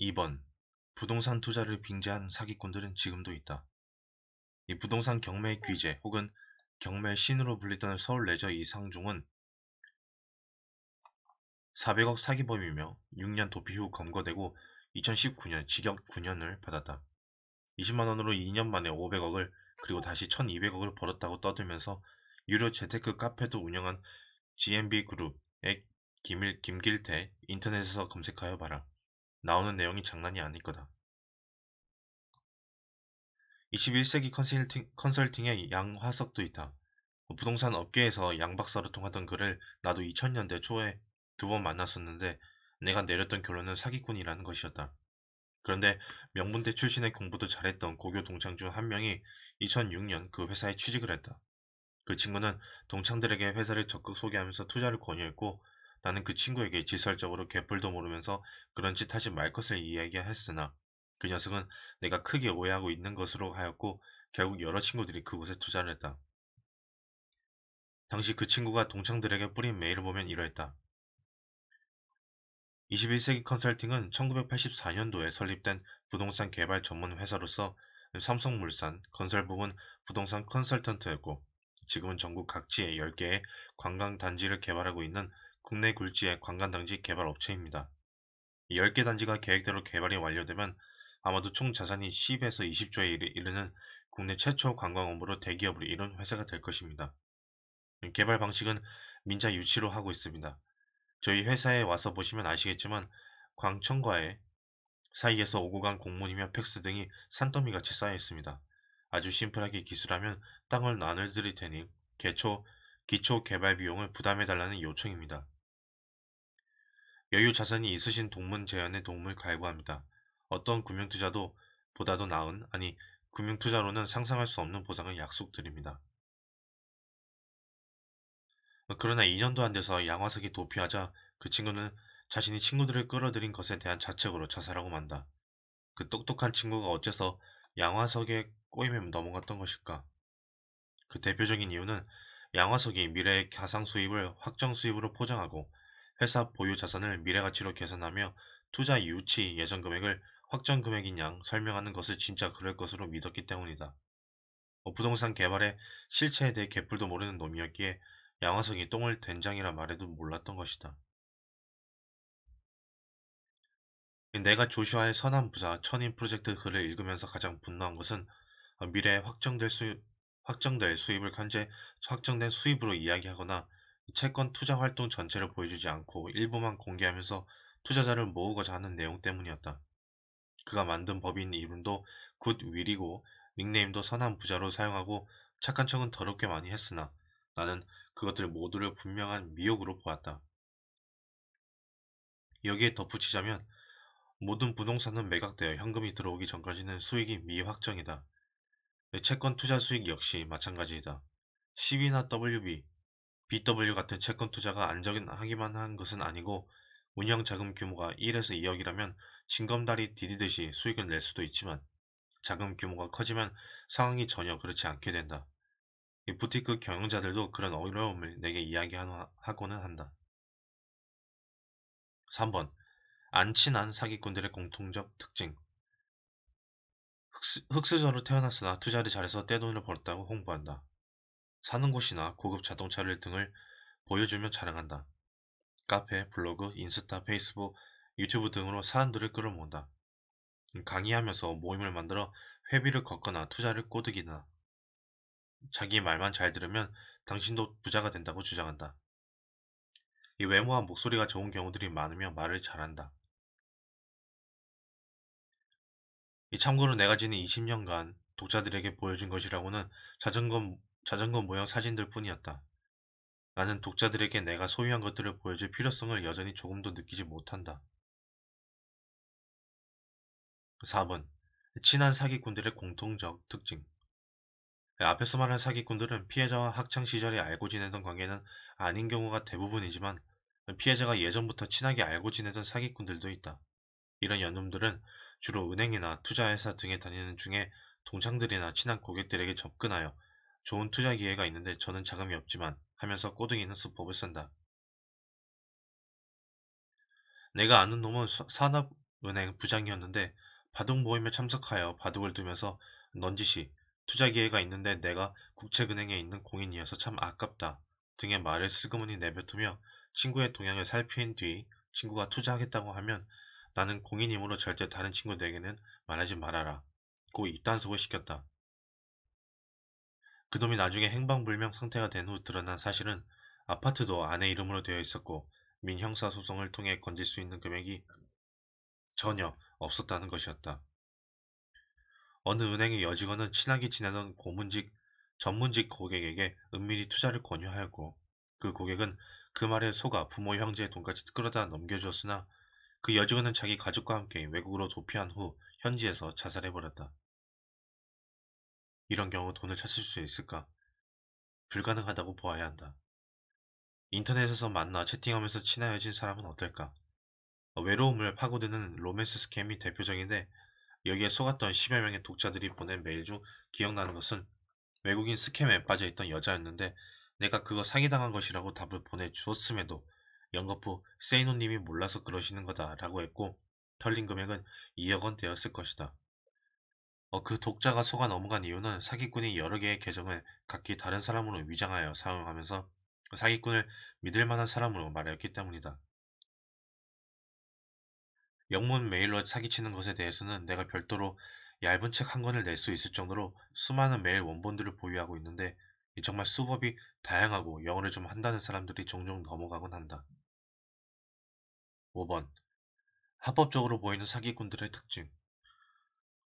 2번. 부동산 투자를 빙자한 사기꾼들은 지금도 있다. 이 부동산 경매 귀재 혹은 경매 신으로 불리던 서울 레저 이상종은 400억 사기범이며 6년 도피 후 검거되고 2019년 징역 9년을 받았다. 20만 원으로 2년 만에 500억을 그리고 다시 1200억을 벌었다고 떠들면서 유료 재테크 카페도 운영한 GMB 그룹의 김길태 인터넷에서 검색하여 봐라. 나오는 내용이 장난이 아닐 거다. 21세기 컨설팅의 양화석도 있다. 부동산 업계에서 양 박사로 통하던 그를 나도 2000년대 초에 2번 만났었는데 내가 내렸던 결론은 사기꾼이라는 것이었다. 그런데 명문대 출신의 공부도 잘했던 고교 동창 중 한 명이 2006년 그 회사에 취직을 했다. 그 친구는 동창들에게 회사를 적극 소개하면서 투자를 권유했고 나는 그 친구에게 직설적으로 개뿔도 모르면서 그런 짓 하지 말 것을 이야기했으나 그 녀석은 내가 크게 오해하고 있는 것으로 하였고 결국 여러 친구들이 그곳에 투자를 했다. 당시 그 친구가 동창들에게 뿌린 메일을 보면 이러했다. 21세기 컨설팅은 1984년도에 설립된 부동산 개발 전문 회사로서 삼성물산, 건설부문 부동산 컨설턴트였고 지금은 전국 각지에 10개의 관광단지를 개발하고 있는 국내 굴지의 관광단지 개발 업체입니다. 10개 단지가 계획대로 개발이 완료되면 아마도 총 자산이 10에서 20조에 이르는 국내 최초 관광 업무로 대기업을 이룬 회사가 될 것입니다. 개발 방식은 민자 유치로 하고 있습니다. 저희 회사에 와서 보시면 아시겠지만 광청과의 사이에서 오고 간 공문이며 팩스 등이 산더미같이 쌓여 있습니다. 아주 심플하게 기술하면 땅을 나눠드릴 테니 기초 개발 비용을 부담해달라는 요청입니다. 여유 자산이 있으신 동문 제안에 도움을 갈구합니다. 어떤 금융투자도 보다도 나은, 아니 금융투자로는 상상할 수 없는 보상을 약속드립니다. 그러나 2년도 안 돼서 양화석이 도피하자 그 친구는 자신이 친구들을 끌어들인 것에 대한 자책으로 자살하고 만다. 그 똑똑한 친구가 어째서 양화석의 꼬임에 넘어갔던 것일까? 그 대표적인 이유는 양화석이 미래의 가상 수입을 확정 수입으로 포장하고 회사 보유 자산을 미래 가치로 계산하며 투자 유치 예정 금액을 확정 금액인 양 설명하는 것을 진짜 그럴 것으로 믿었기 때문이다. 부동산 개발의 실체에 대해 개뿔도 모르는 놈이었기에 양화석이 똥을 된장이라 말해도 몰랐던 것이다. 내가 조슈아의 선한 부자 천인 프로젝트 글을 읽으면서 가장 분노한 것은 미래에 확정될 수입을 현재 확정된 수입으로 이야기하거나 채권 투자 활동 전체를 보여주지 않고 일부만 공개하면서 투자자를 모으고자 하는 내용 때문이었다. 그가 만든 법인 이름도 굿윌이고 닉네임도 선한 부자로 사용하고 착한 척은 더럽게 많이 했으나 나는 그것들 모두를 분명한 미혹으로 보았다. 여기에 덧붙이자면 모든 부동산은 매각되어 현금이 들어오기 전까지는 수익이 미확정이다. 채권 투자 수익 역시 마찬가지이다. CB나 WB, BW 같은 채권 투자가 안전하기만 한 것은 아니고 운영 자금 규모가 1에서 2억이라면 징검다리 디디듯이 수익을 낼 수도 있지만 자금 규모가 커지면 상황이 전혀 그렇지 않게 된다. 이 부티크 경영자들도 그런 어려움을 내게 이야기하고는 한다. 3번. 안 친한 사기꾼들의 공통적 특징. 흑수저로 태어났으나 투자를 잘해서 떼돈을 벌었다고 홍보한다. 사는 곳이나 고급 자동차를 등을 보여주며 자랑한다. 카페, 블로그, 인스타, 페이스북, 유튜브 등으로 사람들을 끌어모은다. 강의하면서 모임을 만들어 회비를 걷거나 투자를 꼬드기나 자기 말만 잘 들으면 당신도 부자가 된다고 주장한다. 이 외모와 목소리가 좋은 경우들이 많으며 말을 잘한다. 이 참고로 내가 지닌 20년간 독자들에게 보여준 것이라고는 자전거 모형 사진들 뿐이었다. 나는 독자들에게 내가 소유한 것들을 보여줄 필요성을 여전히 조금도 느끼지 못한다. 4번. 친한 사기꾼들의 공통적 특징. 앞에서 말한 사기꾼들은 피해자와 학창시절에 알고 지내던 관계는 아닌 경우가 대부분이지만 피해자가 예전부터 친하게 알고 지내던 사기꾼들도 있다. 이런 연놈들은 주로 은행이나 투자회사 등에 다니는 중에 동창들이나 친한 고객들에게 접근하여 좋은 투자 기회가 있는데 저는 자금이 없지만 하면서 꼬드기는 수법을 쓴다. 내가 아는 놈은 은행 부장이었는데 바둑 모임에 참석하여 바둑을 두면서 넌지시 투자 기회가 있는데 내가 국책은행에 있는 공인이어서 참 아깝다 등의 말을 슬그머니 내뱉으며 친구의 동향을 살핀 뒤 친구가 투자하겠다고 하면 나는 공인이므로 절대 다른 친구들에게는 말하지 말아라 고 입단속을 시켰다. 그놈이 나중에 행방불명 상태가 된 후 드러난 사실은 아파트도 아내 이름으로 되어 있었고 민형사소송을 통해 건질 수 있는 금액이 전혀 없었다는 것이었다. 어느 은행의 여직원은 친하게 지내던 전문직 고객에게 은밀히 투자를 권유하였고 그 고객은 그 말에 속아 부모 형제의 돈까지 끌어다 넘겨주었으나 그 여직원은 자기 가족과 함께 외국으로 도피한 후 현지에서 자살해버렸다. 이런 경우 돈을 찾을 수 있을까? 불가능하다고 보아야 한다. 인터넷에서 만나 채팅하면서 친해진 사람은 어떨까? 외로움을 파고드는 로맨스 스캠이 대표적인데 여기에 속았던 10여 명의 독자들이 보낸 메일 중 기억나는 것은 외국인 스캠에 빠져있던 여자였는데 내가 그거 사기당한 것이라고 답을 보내주었음에도 연거푸 세이노님이 몰라서 그러시는 거다 라고 했고 털린 금액은 2억 원대였을 것이다. 그 독자가 속아 넘어간 이유는 사기꾼이 여러 개의 계정을 각기 다른 사람으로 위장하여 사용하면서 사기꾼을 믿을 만한 사람으로 말하였기 때문이다. 영문 메일로 사기치는 것에 대해서는 내가 별도로 얇은 책 한 권을 낼 수 있을 정도로 수많은 메일 원본들을 보유하고 있는데 정말 수법이 다양하고 영어를 좀 한다는 사람들이 종종 넘어가곤 한다. 5번. 합법적으로 보이는 사기꾼들의 특징.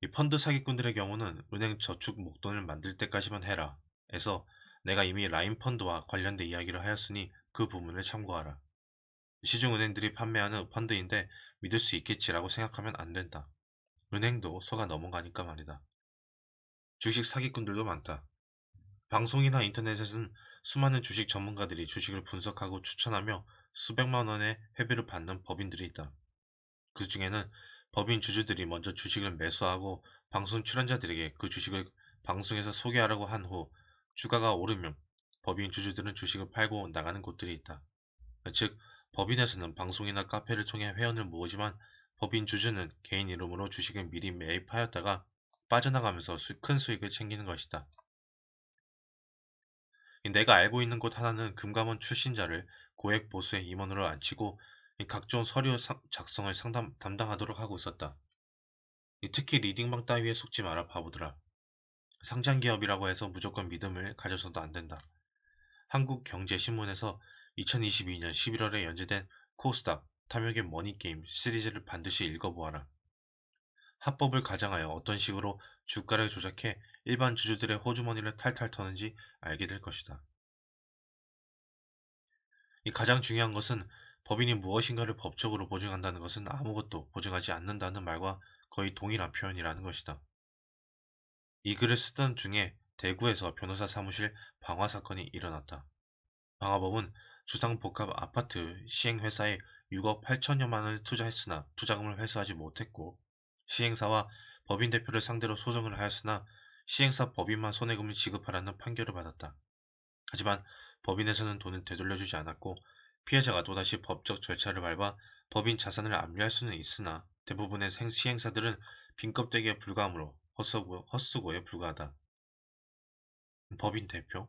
이 펀드 사기꾼들의 경우는 은행 저축 목돈을 만들 때까지만 해라. 에서 내가 이미 라인 펀드와 관련된 이야기를 하였으니 그 부분을 참고하라. 시중은행들이 판매하는 펀드인데 믿을 수 있겠지라고 생각하면 안 된다. 은행도 속아 넘어가니까 말이다. 주식 사기꾼들도 많다. 방송이나 인터넷에서는 수많은 주식 전문가들이 주식을 분석하고 추천하며 수백만 원의 회비를 받는 법인들이 있다. 그 중에는 법인 주주들이 먼저 주식을 매수하고 방송 출연자들에게 그 주식을 방송에서 소개하라고 한 후 주가가 오르면 법인 주주들은 주식을 팔고 나가는 곳들이 있다. 즉, 법인에서는 방송이나 카페를 통해 회원을 모으지만 법인 주주는 개인 이름으로 주식을 미리 매입하였다가 빠져나가면서 큰 수익을 챙기는 것이다. 내가 알고 있는 곳 하나는 금감원 출신자를 고액 보수의 임원으로 앉히고 각종 서류 작성을 담당하도록 하고 있었다. 특히 리딩방 따위에 속지 마라 바보들아. 상장기업이라고 해서 무조건 믿음을 가져서도 안 된다. 한국경제신문에서 2022년 11월에 연재된 코스닥 탐욕의 머니게임 시리즈를 반드시 읽어보아라. 합법을 가장하여 어떤 식으로 주가를 조작해 일반 주주들의 호주머니를 탈탈 터는지 알게 될 것이다. 이 가장 중요한 것은 법인이 무엇인가를 법적으로 보증한다는 것은 아무것도 보증하지 않는다는 말과 거의 동일한 표현이라는 것이다. 이 글을 쓰던 중에 대구에서 변호사 사무실 방화 사건이 일어났다. 방화범은 주상복합 아파트 시행회사에 6억 8천여만 원을 투자했으나 투자금을 회수하지 못했고 시행사와 법인 대표를 상대로 소송을 하였으나 시행사 법인만 손해금을 지급하라는 판결을 받았다. 하지만 법인에서는 돈을 되돌려주지 않았고 피해자가 또다시 법적 절차를 밟아 법인 자산을 압류할 수는 있으나 대부분의 시행사들은 빈껍데기에 불과하므로 헛수고에 불과하다. 법인 대표?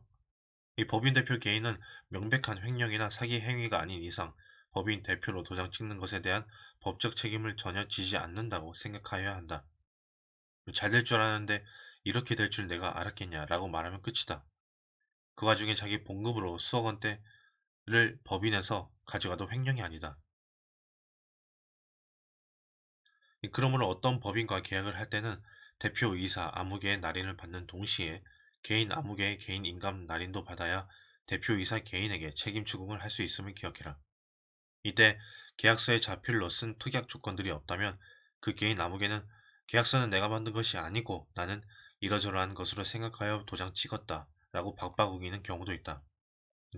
이 법인 대표 개인은 명백한 횡령이나 사기 행위가 아닌 이상 법인 대표로 도장 찍는 것에 대한 법적 책임을 전혀 지지 않는다고 생각하여야 한다. 잘 될 줄 알았는데 이렇게 될 줄 내가 알았겠냐라고 말하면 끝이다. 그 와중에 자기 봉급으로 수억 원대를 법인에서 가져가도 횡령이 아니다. 그러므로 어떤 법인과 계약을 할 때는 대표이사 아무개의 날인을 받는 동시에 개인 아무개의 개인 인감 날인도 받아야 대표이사 개인에게 책임 추궁을 할 수 있음을 기억해라. 이때 계약서에 자필로 쓴 특약 조건들이 없다면 그 개인 아무개는 계약서는 내가 만든 것이 아니고 나는 이러저러한 것으로 생각하여 도장 찍었다 라고 박박우기는 경우도 있다.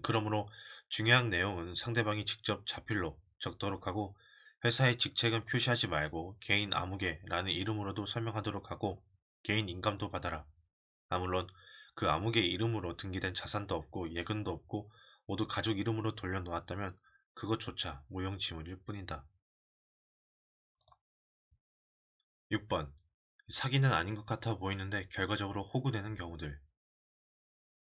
그러므로 중요한 내용은 상대방이 직접 자필로 적도록 하고 회사의 직책은 표시하지 말고 개인 아무개라는 이름으로도 설명하도록 하고 개인 인감도 받아라. 물론 그 아무개 이름으로 등기된 자산도 없고 예금도 없고 모두 가족 이름으로 돌려놓았다면 그것조차 무용지물일 뿐이다. 6번. 사기는 아닌 것 같아 보이는데 결과적으로 호구되는 경우들.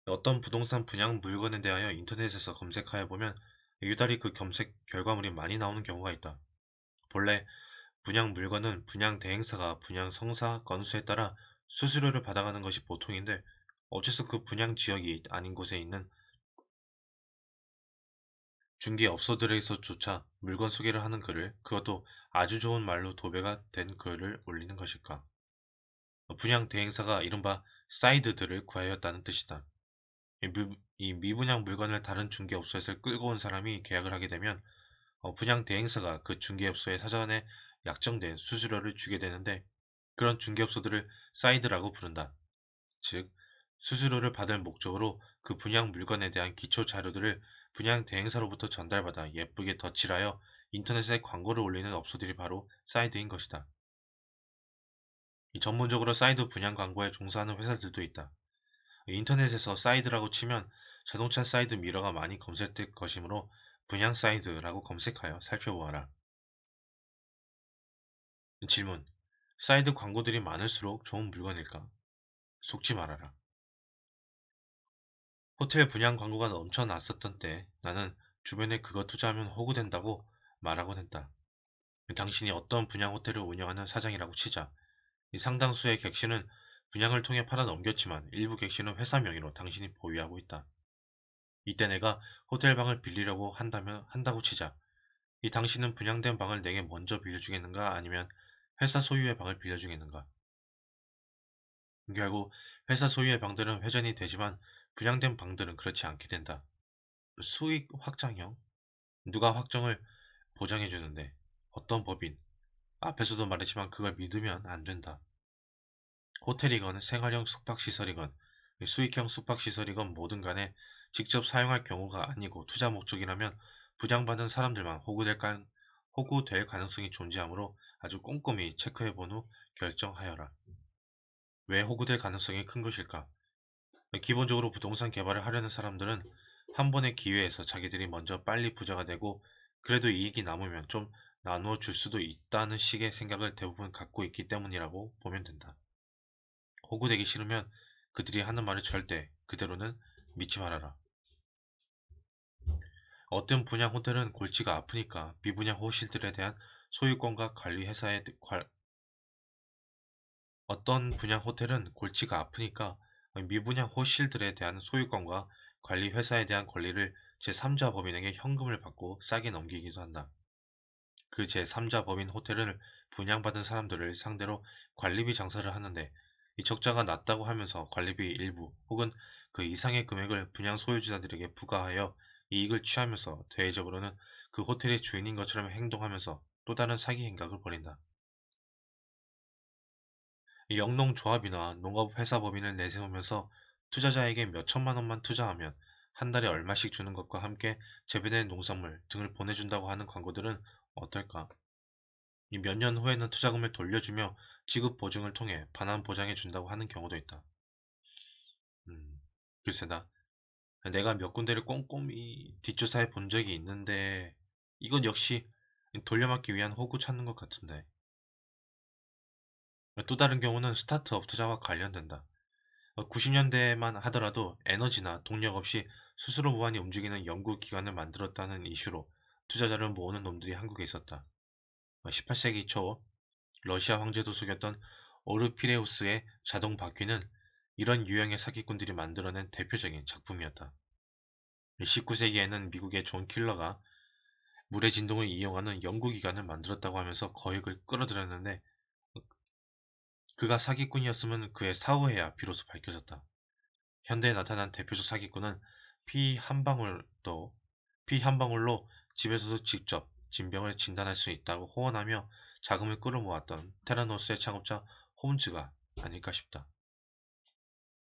어떤 부동산 분양 물건에 대하여 인터넷에서 검색하여 보면 유달리 그 검색 결과물이 많이 나오는 경우가 있다. 본래 분양 물건은 분양 대행사가 분양 성사 건수에 따라 수수료를 받아가는 것이 보통인데 어째서 그 분양 지역이 아닌 곳에 있는 중개업소들에서조차 물건 소개를 하는 글을, 그것도 아주 좋은 말로 도배가 된 글을 올리는 것일까? 분양 대행사가 이른바 사이드들을 구하였다는 뜻이다. 이 미분양 물건을 다른 중개업소에서 끌고 온 사람이 계약을 하게 되면 분양 대행사가 그 중개업소에 사전에 약정된 수수료를 주게 되는데, 그런 중개업소들을 사이드라고 부른다. 즉, 수수료를 받을 목적으로 그 분양 물건에 대한 기초 자료들을 분양 대행사로부터 전달받아 예쁘게 덧칠하여 인터넷에 광고를 올리는 업소들이 바로 사이드인 것이다. 이 전문적으로 사이드 분양 광고에 종사하는 회사들도 있다. 인터넷에서 사이드라고 치면 자동차 사이드 미러가 많이 검색될 것이므로 분양 사이드라고 검색하여 살펴보아라. 질문. 사이드 광고들이 많을수록 좋은 물건일까? 속지 말아라. 호텔 분양 광고가 넘쳐났었던 때 나는 주변에 그거 투자하면 호구된다고 말하곤 했다. 당신이 어떤 분양 호텔을 운영하는 사장이라고 치자. 이 상당수의 객실은 분양을 통해 팔아 넘겼지만 일부 객실은 회사 명의로 당신이 보유하고 있다. 이때 내가 호텔 방을 빌리려고 한다고 치자. 이 당신은 분양된 방을 내게 먼저 빌려주겠는가 아니면 회사 소유의 방을 빌려주겠는가? 결국 회사 소유의 방들은 회전이 되지만 분양된 방들은 그렇지 않게 된다. 수익 확장형? 누가 확정을 보장해 주는데? 어떤 법인? 앞에서도 말했지만 그걸 믿으면 안 된다. 호텔이건 생활형 숙박시설이건 수익형 숙박시설이건 뭐든 간에 직접 사용할 경우가 아니고 투자 목적이라면 분양받은 사람들만 호구될 가능성이 존재하므로 아주 꼼꼼히 체크해 본 후 결정하여라. 왜 호구될 가능성이 큰 것일까? 기본적으로 부동산 개발을 하려는 사람들은 한 번의 기회에서 자기들이 먼저 빨리 부자가 되고 그래도 이익이 남으면 좀 나누어 줄 수도 있다는 식의 생각을 대부분 갖고 있기 때문이라고 보면 된다. 호구되기 싫으면 그들이 하는 말을 절대 그대로는 믿지 말아라. 어떤 분양 호텔은 골치가 아프니까 미분양 호실들에 대한 소유권과 관리 회사에 어떤 분양 호텔은 골치가 아프니까 미분양 호실들에 대한 소유권과 관리 회사에 대한 권리를 제3자 법인에게 현금을 받고 싸게 넘기기도 한다. 그 제3자 법인 호텔을 분양받은 사람들을 상대로 관리비 장사를 하는데, 이 적자가 났다고 하면서 관리비 일부 혹은 그 이상의 금액을 분양 소유자들에게 부과하여 이익을 취하면서 대외적으로는 그 호텔의 주인인 것처럼 행동하면서 또 다른 사기 행각을 벌인다. 이 영농조합이나 농업회사 법인을 내세우면서 투자자에게 몇 천만 원만 투자하면 한 달에 얼마씩 주는 것과 함께 재배된 농산물 등을 보내준다고 하는 광고들은 어떨까? 몇 년 후에는 투자금을 돌려주며 지급 보증을 통해 반환 보장해 준다고 하는 경우도 있다. 음, 글쎄다. 내가 몇 군데를 꼼꼼히 뒷조사해 본 적이 있는데 이건 역시 돌려막기 위한 호구 찾는 것 같은데. 또 다른 경우는 스타트업 투자와 관련된다. 90년대만 하더라도 에너지나 동력 없이 스스로 무한히 움직이는 연구기관을 만들었다는 이슈로 투자자를 모으는 놈들이 한국에 있었다. 18세기 초 러시아 황제도 속였던 오르피레우스의 자동 바퀴는 이런 유형의 사기꾼들이 만들어낸 대표적인 작품이었다. 19세기에는 미국의 존 킬러가 물의 진동을 이용하는 연구기관을 만들었다고 하면서 거액을 끌어들였는데, 그가 사기꾼이었으면 그의 사후에야 비로소 밝혀졌다. 현대에 나타난 대표적 사기꾼은 피 한 방울도 피 한 방울로 집에서도 직접 진병을 진단할 수 있다고 호언하며 자금을 끌어모았던 테라노스의 창업자 홈즈가 아닐까 싶다.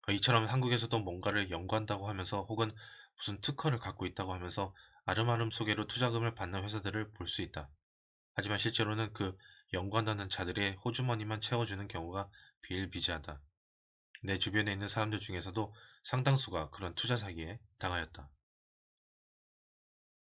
이처럼 한국에서도 뭔가를 연구한다고 하면서 혹은 무슨 특허를 갖고 있다고 하면서 아름아름 소개로 투자금을 받는 회사들을 볼 수 있다. 하지만 실제로는 그 연구한다는 자들의 호주머니만 채워주는 경우가 비일비재하다. 내 주변에 있는 사람들 중에서도 상당수가 그런 투자 사기에 당하였다.